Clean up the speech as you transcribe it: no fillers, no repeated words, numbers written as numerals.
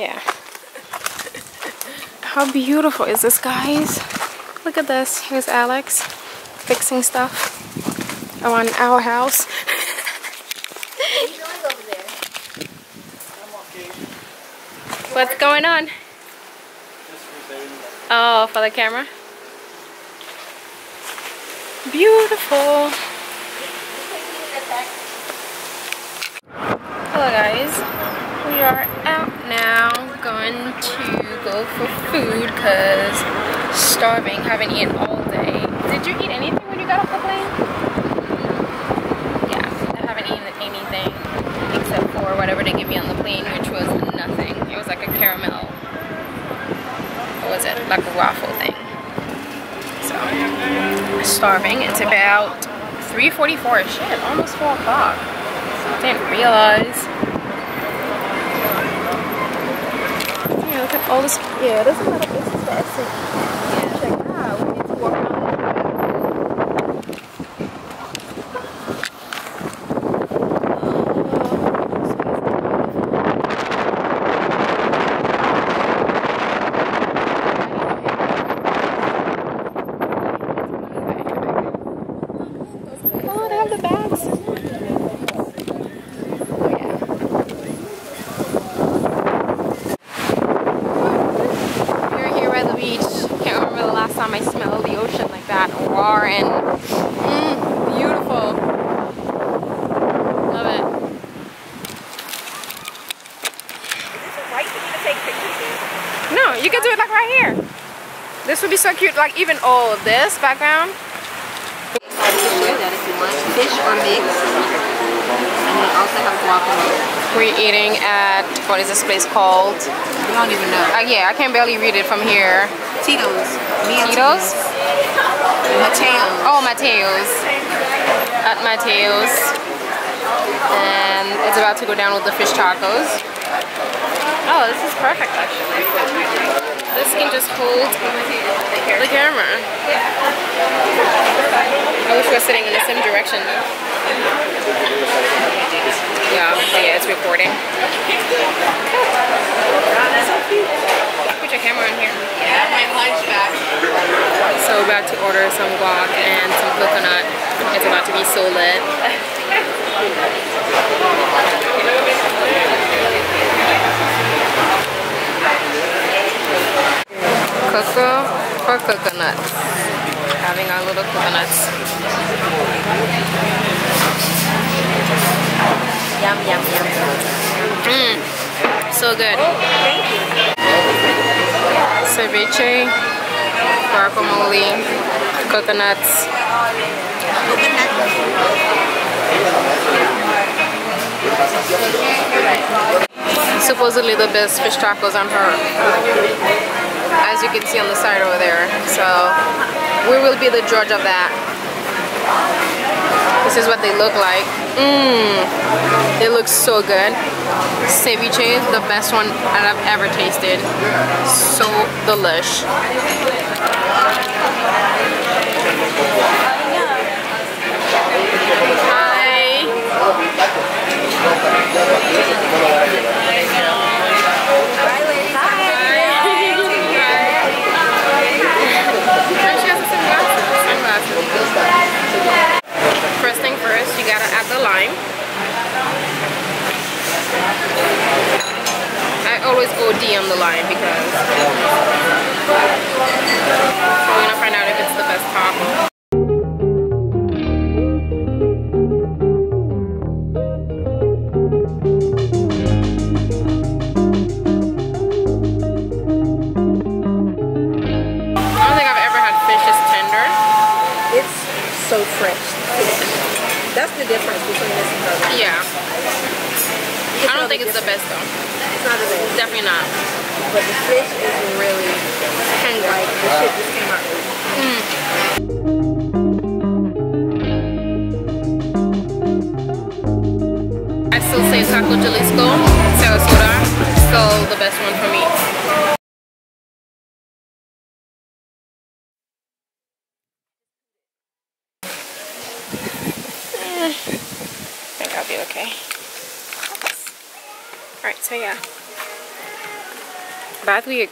Yeah. How beautiful is this, guys? Look at this. Here's Alex fixing stuff around our house. What's going on? Oh, for the camera? Beautiful. Hello guys, we are out now, going to go for food because starving, haven't eaten all day. Did you eat anything when you got off the plane? Yeah, I haven't eaten anything except for whatever they gave me on the plane, which was nothing. It was like a caramel, what was it, like a waffle thing. So, starving. It's about 3:44, shit, almost 4 o'clock. Didn't realize. Yeah, look at all this. Yeah, there's a lot of places to exit. Yeah, check it out. We need to walk around. Oh, they have the bags. I smell the ocean like that, roar, and beautiful. Love it. Is it right for me to take pictures here? No, you can do it like right here. This would be so cute, like even all of this background. That if you want fish or mix, and we also have guacamole. We're eating at, what is this place called? We don't even know. Yeah, I can barely read it from here. Tito's. Tito's? Mateo's. Oh, Mateo's. At Mateo's. And it's about to go down with the fish tacos. Oh, this is perfect actually. This can just hold the camera. I wish we were sitting in the same direction. Yeah, but yeah, it's recording. Put your camera on here. Yeah, my lunch back. So we're about to order some guac and some coconut. It's about to be so lit. Cocoa for coconuts. Having our little coconuts. Yum, yum, yum. So good. Thank you. Ceviche, guacamole, coconuts. Supposedly the best fish tacos on Earth, as you can see on the side over there. So we will be the judge of that. This is what they look like. They look so good. Ceviche, the best one that I've ever tasted. So delish. Hi. Bye, ladies. She has sunglasses. First thing first, you gotta add the lime. I always OD on the lime because we're gonna find out if it's the best taco. So fresh. That's the difference between this and the other. Yeah. I don't think it's the best though. It's not the best. Definitely not. But the fish is really tender. Like the shit just came out really. I still say Taco Jalisco, Sarasota, still the best one for me. I think I'll be okay. Alright, so yeah. Bath week.